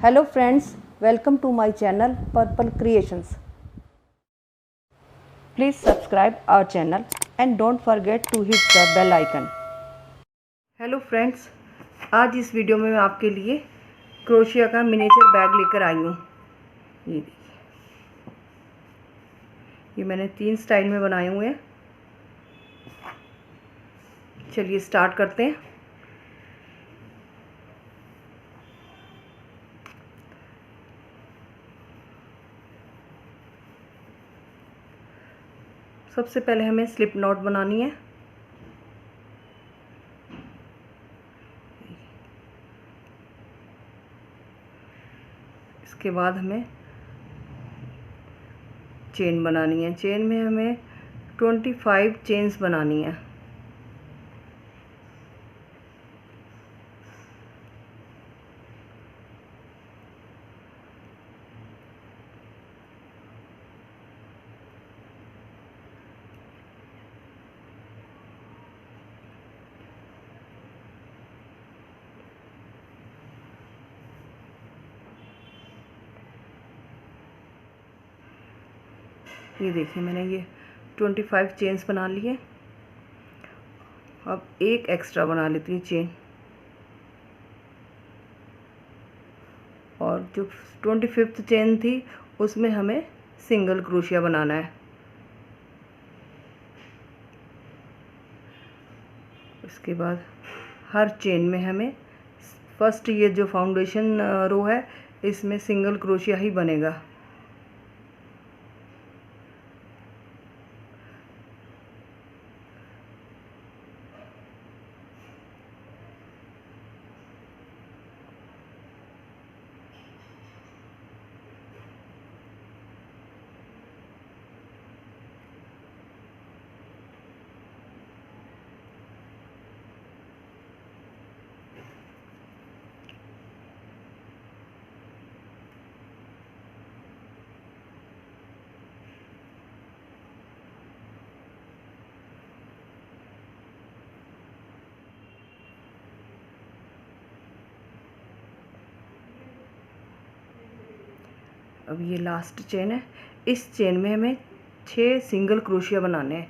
Hello friends, welcome to my channel Purple Creations. Please subscribe our channel and don't forget to hit the bell icon. Hello friends, आज इस video में मैं आपके लिए crochet का miniature bag लेकर आई हूँ। ये देखिए, ये मैंने 3 स्टाइल में बनाए हुए हैं। चलिए स्टार्ट करते हैं। सबसे पहले हमें स्लिप नॉट बनानी है। इसके बाद हमें चेन बनानी है। चेन में हमें 25 चेन्स बनानी है। ये देखिए, मैंने ये 25 चेन्स बना लिए। अब एक एक्स्ट्रा बना लेती हूँ चेन, और जो 25th चेन थी उसमें हमें सिंगल क्रोशिया बनाना है। इसके बाद हर चेन में हमें फर्स्ट, ये जो फाउंडेशन रो है, इसमें सिंगल क्रोशिया ही बनेगा। अब ये लास्ट चेन है। इस चेन में हमें 6 सिंगल क्रोशिया बनाने हैं।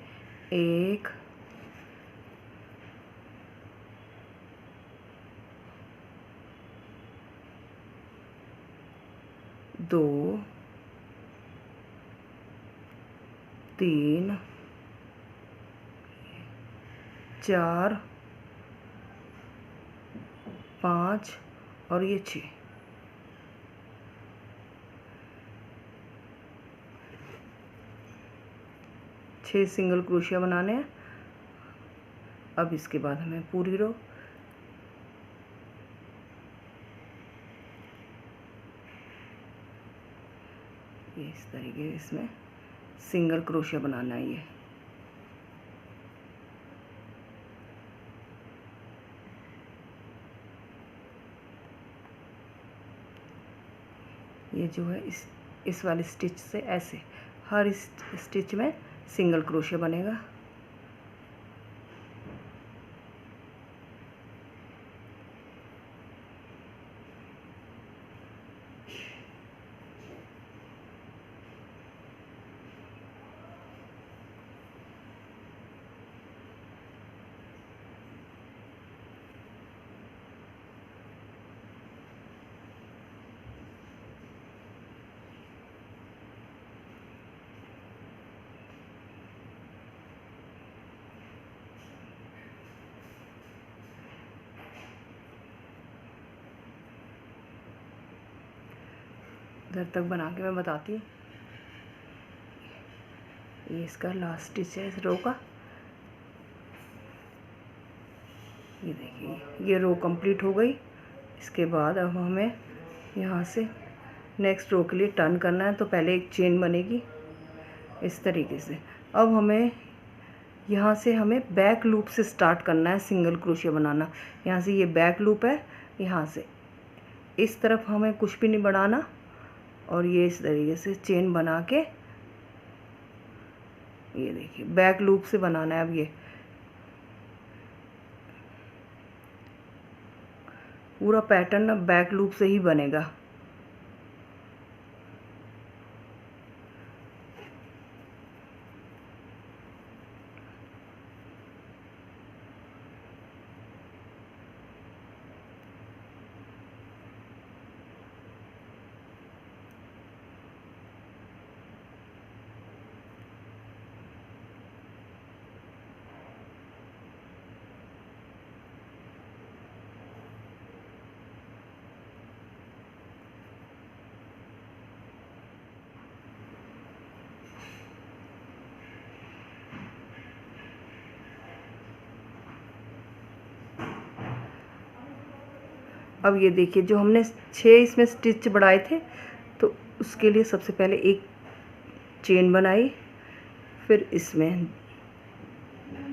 1 2 3 4 5 और ये 6। सिंगल क्रोशिया बनाने हैं। अब इसके बाद हमें पूरी रो ये इस तरीके से इसमें सिंगल क्रोशिया बनाना है। ये जो है इस वाले स्टिच से ऐसे हर इस स्टिच में सिंगल क्रोशिया बनेगा। इधर तक बना के मैं बताती हूँ। ये इसका लास्ट स्टिच है इस रो का। ये देखिए, ये रो कंप्लीट हो गई। इसके बाद अब हमें यहाँ से नेक्स्ट रो के लिए टर्न करना है। तो पहले एक चेन बनेगी इस तरीके से। अब हमें यहाँ से हमें बैक लूप से स्टार्ट करना है सिंगल क्रोशिया बनाना। यहाँ से ये बैक लूप है, यहाँ से इस तरफ हमें कुछ भी नहीं बढ़ाना, और ये इस तरीके से चेन बना के ये देखिए बैक लूप से बनाना है। अब ये पूरा पैटर्न अब बैक लूप से ही बनेगा। अब ये देखिए जो हमने 6 इसमें स्टिच बढ़ाए थे, तो उसके लिए सबसे पहले एक चेन बनाई, फिर इसमें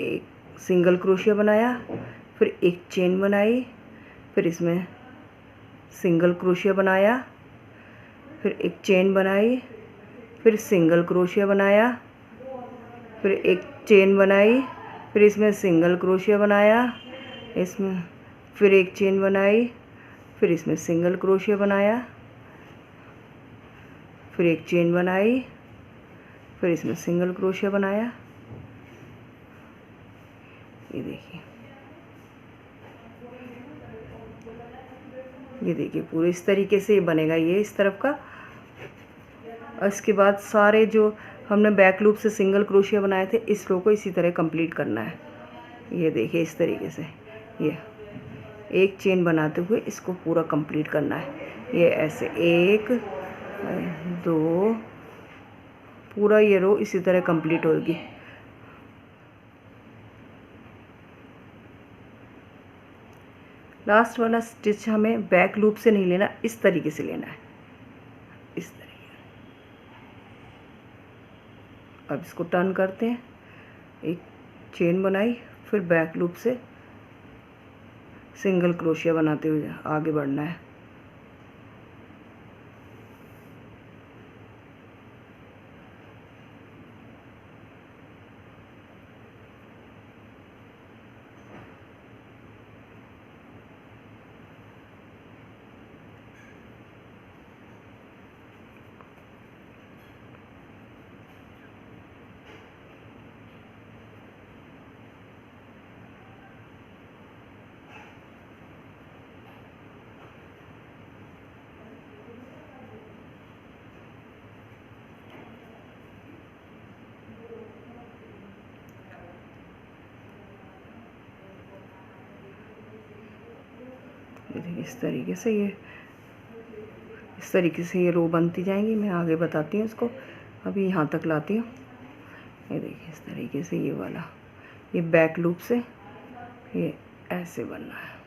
एक सिंगल क्रोशिया बनाया, फिर एक चेन बनाई, फिर इसमें सिंगल क्रोशिया बनाया, फिर एक चेन बनाई, फिर सिंगल क्रोशिया बनाया, फिर एक चेन बनाई, फिर इसमें सिंगल क्रोशिया बनाया, इसमें फिर एक चेन बनाई, फिर इसमें सिंगल क्रोशिया बनाया, फिर एक चेन बनाई, फिर इसमें सिंगल क्रोशिया बनाया। ये देखिए, ये देखिए पूरे इस तरीके से ये बनेगा, ये इस तरफ का। और इसके बाद सारे जो हमने बैक लूप से सिंगल क्रोशिया बनाए थे, इस रो को इसी तरह कंप्लीट करना है। ये देखिए इस तरीके से ये एक चेन बनाते हुए इसको पूरा कंप्लीट करना है। ये ऐसे 1 2 पूरा ये रो इसी तरह कंप्लीट होगी। लास्ट वाला स्टिच हमें बैक लूप से नहीं लेना, इस तरीके से लेना है, इस तरीके। अब इसको टर्न करते हैं, एक चेन बनाई, फिर बैक लूप से सिंगल क्रोशिया बनाते हुए आगे बढ़ना है। इस तरीके से ये रो बनती जाएंगी। मैं आगे बताती हूँ इसको, अभी यहाँ तक लाती हूँ। ये देखिए इस तरीके से ये वाला, ये बैक लूप से ये ऐसे बनना है।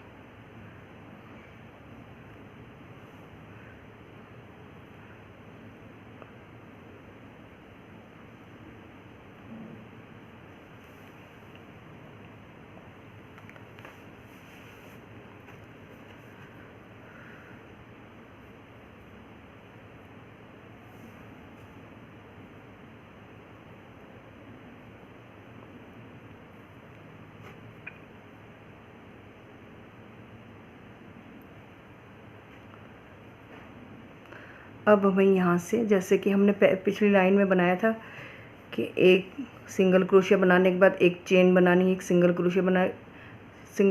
अब हमें यहाँ से, जैसे कि हमने पिछली लाइन में बनाया था कि एक सिंगल क्रोशिया बनाने के बाद एक चेन बनानी, एक सिंगल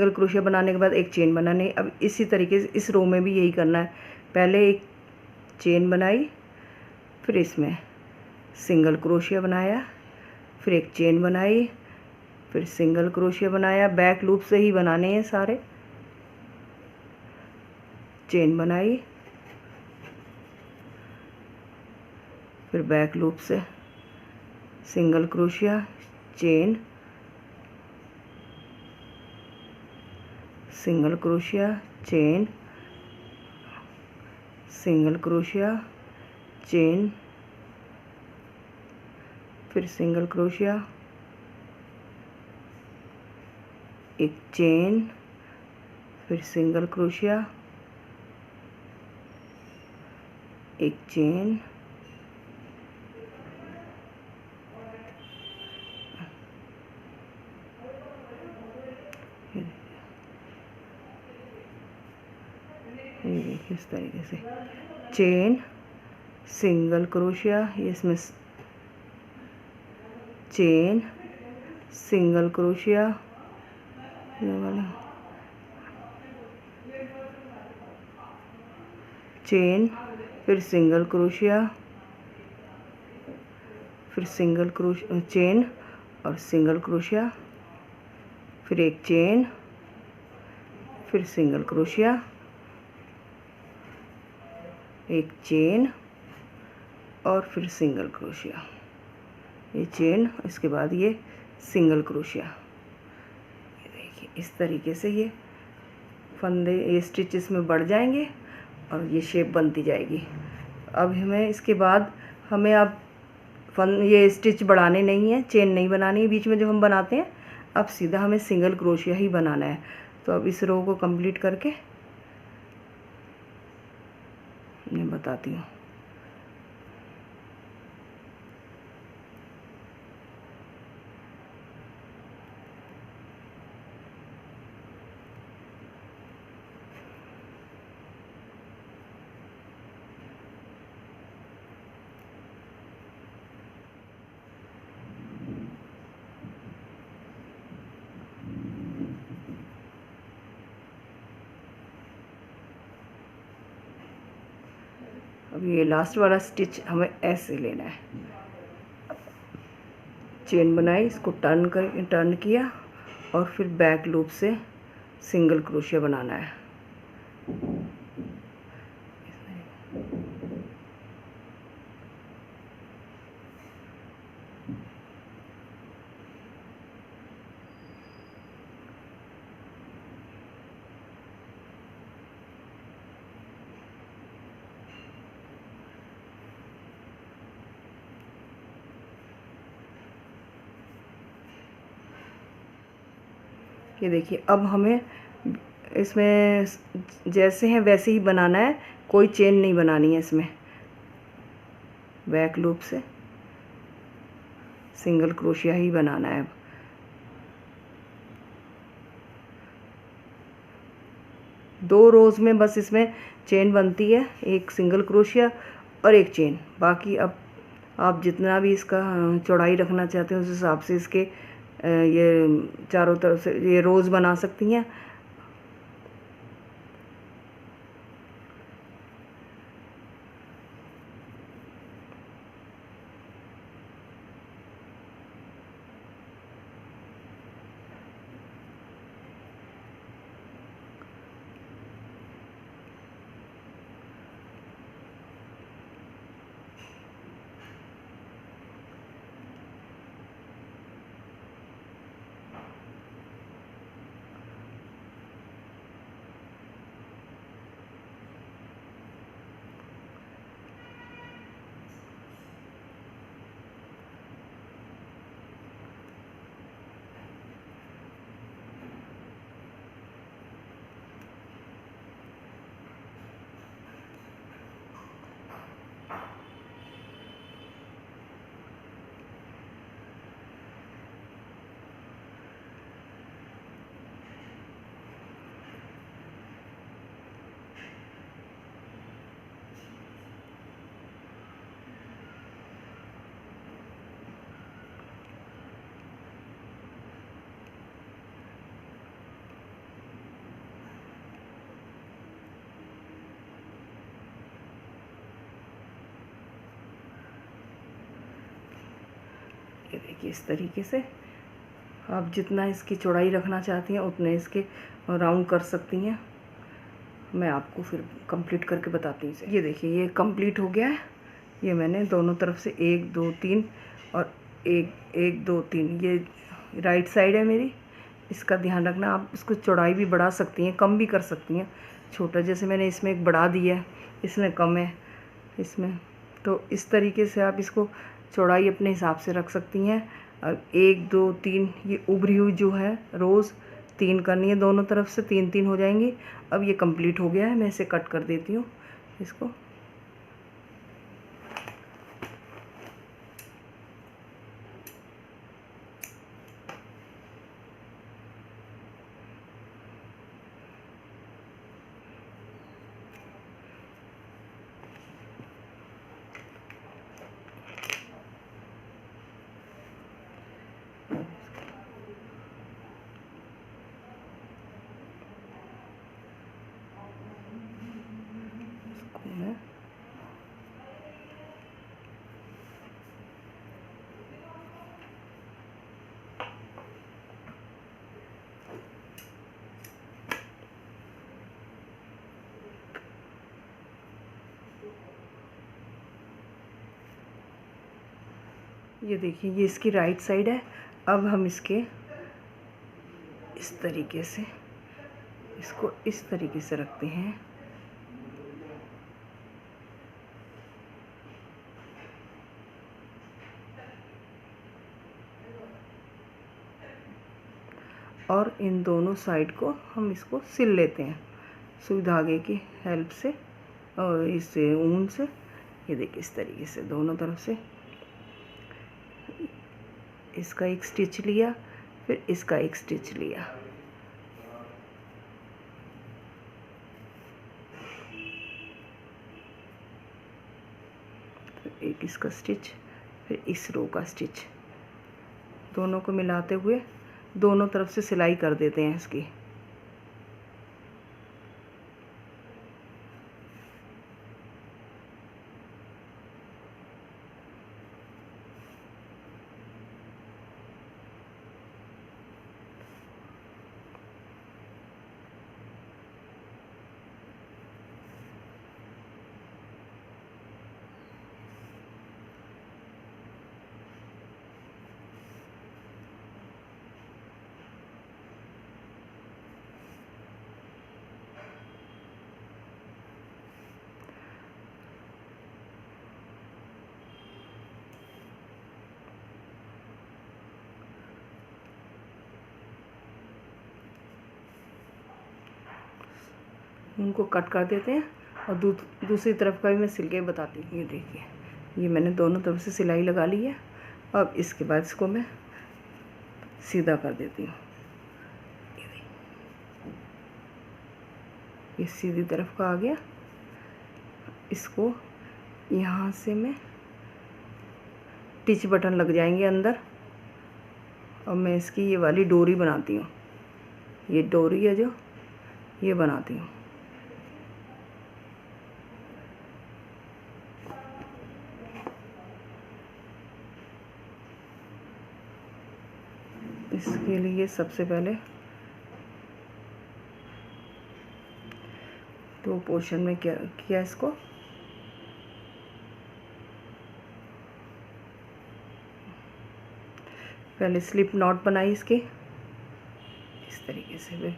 क्रोशिया बनाने के बाद एक चेन बनानी। अब इसी तरीके से इस रो में भी यही करना है। पहले एक चेन बनाई, फिर इसमें सिंगल क्रोशिया बनाया, फिर एक चेन बनाई, फिर सिंगल क्रोशिया बनाया। बैक लूप से ही बनाने हैं सारे। चेन बनाई, फिर बैक लूप से single crochet, chain, single crochet, chain, single crochet, chain, फिर सिंगल क्रोशिया, एक चेन, फिर सिंगल क्रोशिया, एक चेन, ये देखिए इस तरीके से चेन, सिंगल क्रोशिया, ये इसमें चेन, सिंगल क्रोशिया, ये वाला चेन, फिर सिंगल क्रोशिया, फिर सिंगल क्रोशिया, चेन और सिंगल क्रोशिया, फिर एक चेन, फिर सिंगल क्रोशिया, एक चेन और फिर सिंगल क्रोशिया, ये चेन, इसके बाद ये सिंगल क्रोशिया। ये देखिए इस तरीके से ये फंदे ये स्टिच इसमें बढ़ जाएंगे और ये शेप बनती जाएगी। अब हमें इसके बाद हमें अब ये स्टिच बढ़ाने नहीं है, चेन नहीं बनानी है बीच में जो हम बनाते हैं। अब सीधा हमें सिंगल क्रोशिया ही बनाना है। तो अब इस रो को कंप्लीट करके मैं बताती हूँ। अब ये लास्ट वाला स्टिच हमें ऐसे लेना है। चेन बनाई, इसको टर्न किया और फिर बैक लूप से सिंगल क्रोशिया बनाना है। ये देखिए, अब हमें इसमें जैसे हैं वैसे ही बनाना है, कोई चेन नहीं बनानी है इसमें। बैक लूप से सिंगल क्रोशिया ही बनाना है। अब 2 रोज़ में बस इसमें चेन बनती है, एक सिंगल क्रोशिया और एक चेन। बाकी अब आप जितना भी इसका चौड़ाई रखना चाहते हैं उस हिसाब से इसके ये चारों तरफ से ये रोज़ बना सकती हैं। ये देखिए, इस तरीके से आप जितना इसकी चौड़ाई रखना चाहती हैं उतने इसके राउंड कर सकती हैं। मैं आपको फिर कंप्लीट करके बताती हूँ इसे। ये देखिए, ये कंप्लीट हो गया है। ये मैंने दोनों तरफ से 1 2 3 और 1 1 2 3, ये राइट साइड है मेरी। इसका ध्यान रखना, आप इसको चौड़ाई भी बढ़ा सकती हैं, कम भी कर सकती हैं। छोटा जैसे मैंने इसमें एक बढ़ा दिया है, इसमें कम है इसमें, तो इस तरीके से आप इसको चौड़ाई अपने हिसाब से रख सकती हैं। अब 1 2 3 ये उभरी हुई जो है रोज़ 3 करनी है, दोनों तरफ से 3 3 हो जाएंगी। अब ये कंप्लीट हो गया है, मैं इसे कट कर देती हूँ इसको। ये देखिए, ये इसकी राइट साइड है। अब हम इसके इस तरीके से इसको इस तरीके से रखते हैं। और इन दोनों साइड को हम इसको सिल लेते हैं सुई धागे की हेल्प से और इस ऊन से। ये देखिए इस तरीके से दोनों तरफ से इसका एक स्टिच लिया, फिर इसका एक स्टिच लिया। फिर एक इसका स्टिच, फिर इस रो का स्टिच, दोनों को मिलाते हुए दोनों तरफ से सिलाई कर देते हैं इसकी। उनको कट कर देते हैं और दूसरी तरफ का भी मैं सिल के बताती हूँ। ये देखिए, ये मैंने दोनों तरफ से सिलाई लगा ली है। अब इसके बाद इसको मैं सीधा कर देती हूँ। ये सीधी तरफ का आ गया। इसको यहाँ से मैं टिच बटन लग जाएंगे अंदर और मैं इसकी ये वाली डोरी बनाती हूँ। ये डोरी है जो ये बनाती हूँ। इसके लिए सबसे पहले दो पोर्शन में क्या किया, इसको पहले स्लिप नॉट बनाई इसके इस तरीके से। फिर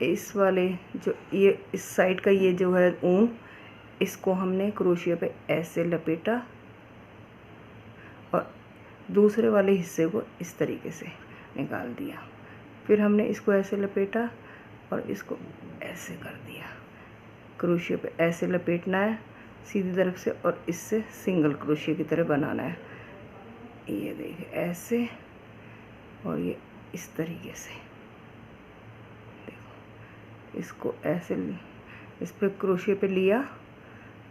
इस वाले जो ये इस साइड का ये जो है ऊन, इसको हमने क्रोशिया पे ऐसे लपेटा और दूसरे वाले हिस्से को इस तरीके से निकाल दिया। फिर हमने इसको ऐसे लपेटा और इसको ऐसे कर दिया। क्रोशिया पे ऐसे लपेटना है सीधी तरफ से और इससे सिंगल क्रोशिया की तरह बनाना है। ये देखिए ऐसे और ये इस तरीके से। देखो इसको ऐसे इस पे क्रोशिया पे लिया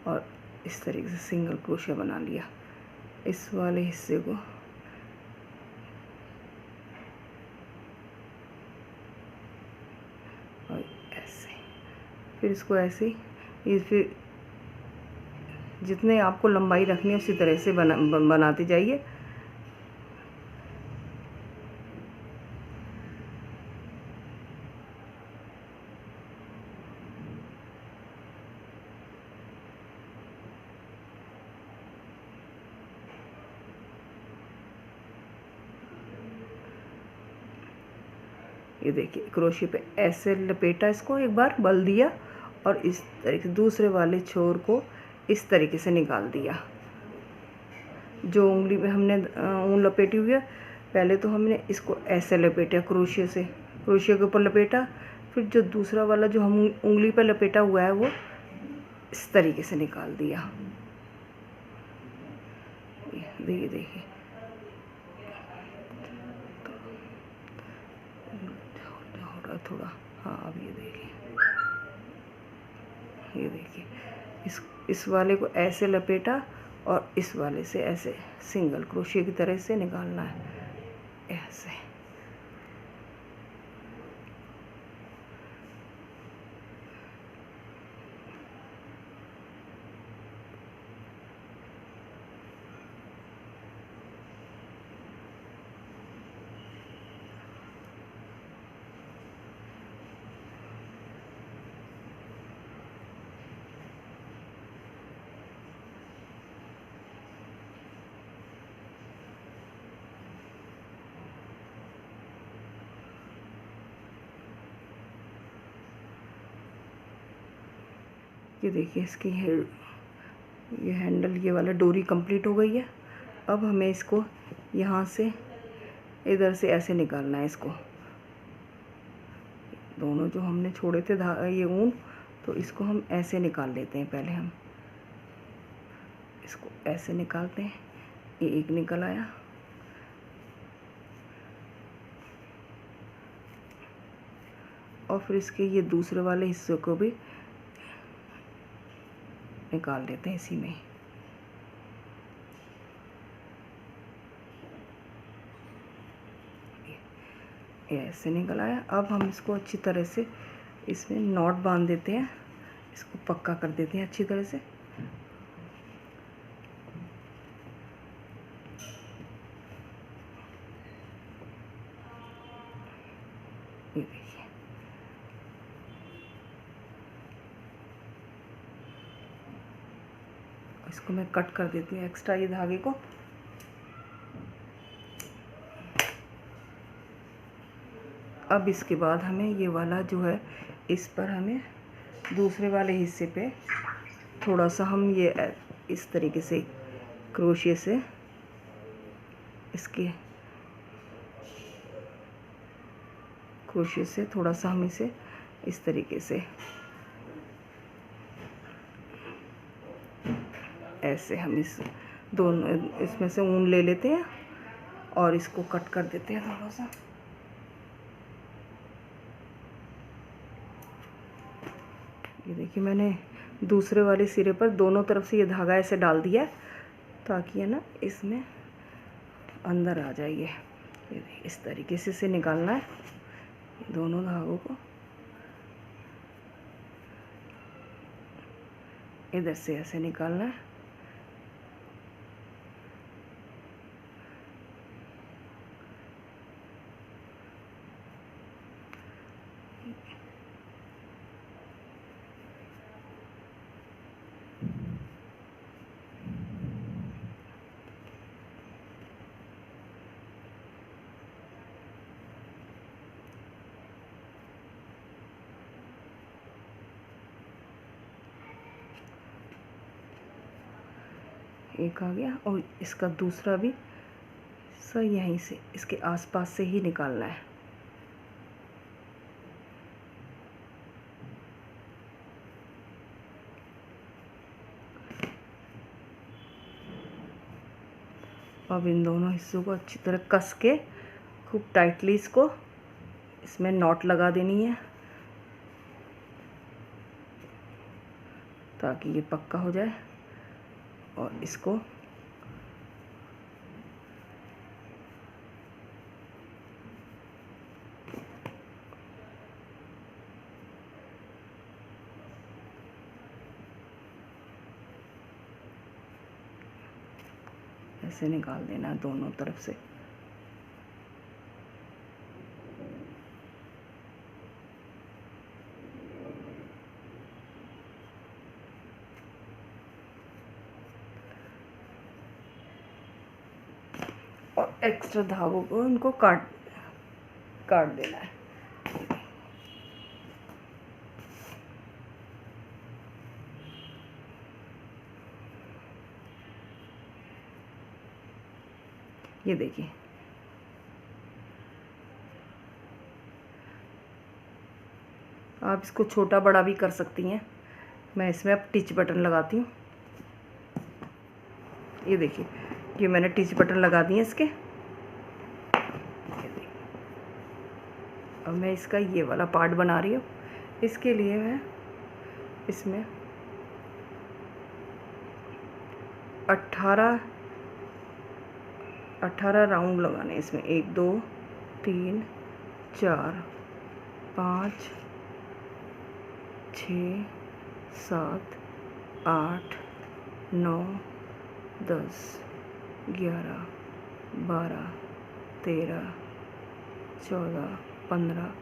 और इस तरीके से सिंगल क्रोशिया बना लिया। इस वाले हिस्से को और ऐसे, फिर इसको ऐसे ये फिर जितने आपको लंबाई रखनी है उसी तरह से बनाते जाइए। ये देखिए क्रोशिया पे ऐसे लपेटा, इसको एक बार बल दिया और इस तरीके से दूसरे वाले छोर को इस तरीके से निकाल दिया। जो उंगली पे हमने ऊन लपेटी हुई है, पहले तो हमने इसको ऐसे लपेटा क्रोशिया से, क्रोशिया के ऊपर लपेटा। फिर जो दूसरा वाला जो हम उंगली पे लपेटा हुआ है वो इस तरीके से निकाल दिया। देखिए देखिए थोड़ा, हाँ अब ये देखिए इस वाले को ऐसे लपेटा और इस वाले से ऐसे सिंगल क्रोशिया की तरह से निकालना है ऐसे। ये देखिए इसकी ये हैंडल, ये वाला डोरी कंप्लीट हो गई है। अब हमें इसको यहाँ से इधर से ऐसे निकालना है इसको, दोनों जो हमने छोड़े थे ये ऊन, तो इसको हम ऐसे निकाल लेते हैं। पहले हम इसको ऐसे निकालते हैं, ये एक निकल आया। और फिर इसके ये दूसरे वाले हिस्से को भी निकाल देते हैं इसी में। ये ऐसे निकल आया। अब हम इसको अच्छी तरह से इसमें नॉट बांध देते हैं, इसको पक्का कर देते हैं अच्छी तरह से। ये देखिए, इसको मैं कट कर देती हूँ एक्स्ट्रा ये धागे को। अब इसके बाद हमें ये वाला जो है, इस पर हमें दूसरे वाले हिस्से पे थोड़ा सा हम ये इस तरीके से क्रोशिया से इसके क्रोशिया से थोड़ा सा हम इसे इस तरीके से ऐसे हम इस दोनों इसमें से ऊन ले लेते हैं और इसको कट कर देते हैं थोड़ा सा। ये देखिए, मैंने दूसरे वाले सिरे पर दोनों तरफ से ये धागा ऐसे डाल दिया ताकि है ना इसमें अंदर आ जाए। ये इस तरीके से इसे निकालना है, दोनों धागों को इधर से ऐसे निकालना है। एक आ गया और इसका दूसरा भी सही यहीं से इसके आसपास से ही निकालना है। अब इन दोनों हिस्सों को अच्छी तरह कस के खूब टाइटली इसको इसमें नॉट लगा देनी है ताकि ये पक्का हो जाए। और इसको ऐसे निकाल देना है दोनों तरफ से। और एक्स्ट्रा धागों को इनको काट देना है। ये देखिए, आप इसको छोटा बड़ा भी कर सकती हैं। मैं इसमें अब टिच बटन लगाती हूँ। ये देखिए, ये मैंने टिच बटन लगा दिए इसके। अब मैं इसका ये वाला पार्ट बना रही हूँ। इसके लिए मैं इसमें 18 राउंड लगाने। इसमें 1 2 3 4 5 6 7 8 9 10 11 12 13 14 15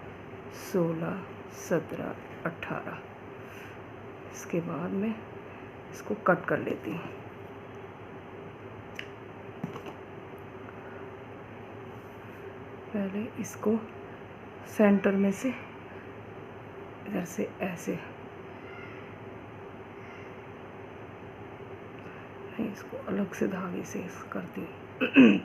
16 17 18। इसके बाद मैं इसको कट कर लेती हूँ। पहले इसको सेंटर में से इधर से ऐसे मैं इसको अलग से धागे से करती हूँ।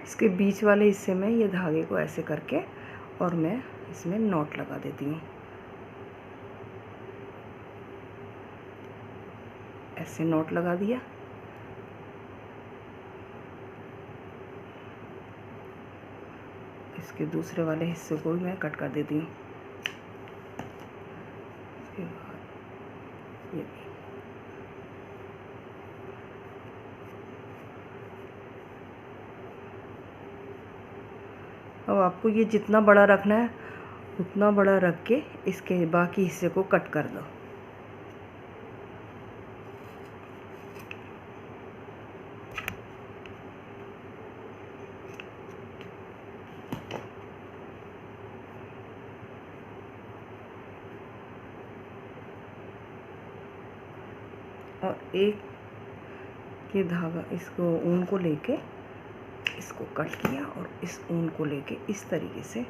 इसके बीच वाले हिस्से में ये धागे को ऐसे करके और मैं इसमें नॉट लगा देती हूँ। ऐसे नॉट लगा दिया। इसके दूसरे वाले हिस्से को भी मैं कट कर देती हूँ। इसके बाद ये भी अब आपको ये जितना बड़ा रखना है उतना बड़ा रख के इसके बाकी हिस्से को कट कर दो। और एक ये धागा इसको ऊन को लेके इसको कट किया और इस ऊन को लेके इस तरीके से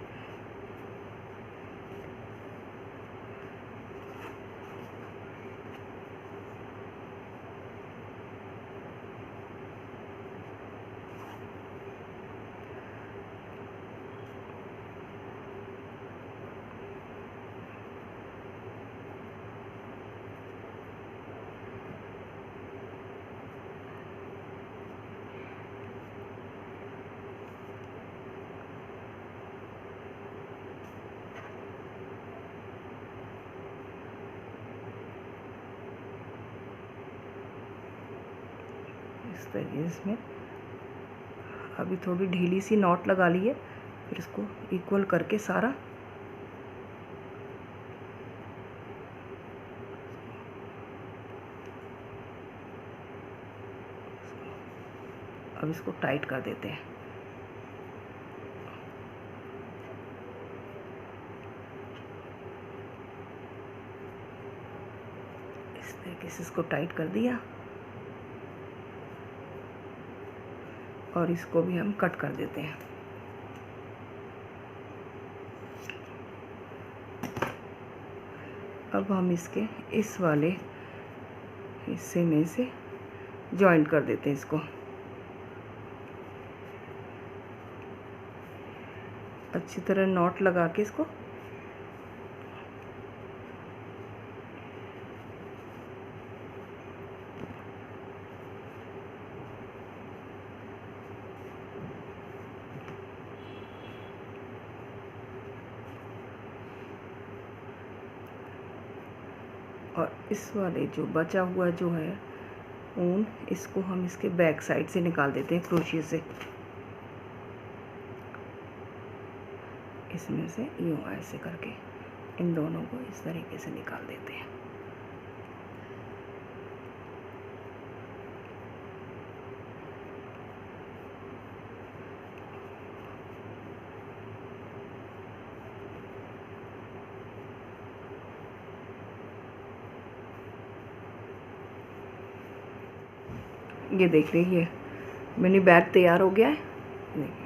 इस तरीके से इसमें अभी थोड़ी ढीली सी नॉट लगा ली है। फिर इसको इक्वल करके सारा अब इसको टाइट कर देते हैं। इस तरीके से इसको टाइट कर दिया और इसको भी हम कट कर देते हैं। अब हम इसके इस वाले हिस्से में से जॉइंट कर देते हैं इसको। अच्छी तरह नॉट लगा के इसको और इस वाले जो बचा हुआ जो है ऊन इसको हम इसके बैक साइड से निकाल देते हैं क्रोशिया से। इसमें से यूँ ऐसे करके इन दोनों को इस तरीके से निकाल देते हैं। ये देख लीजिए मिनी बैग तैयार हो गया है।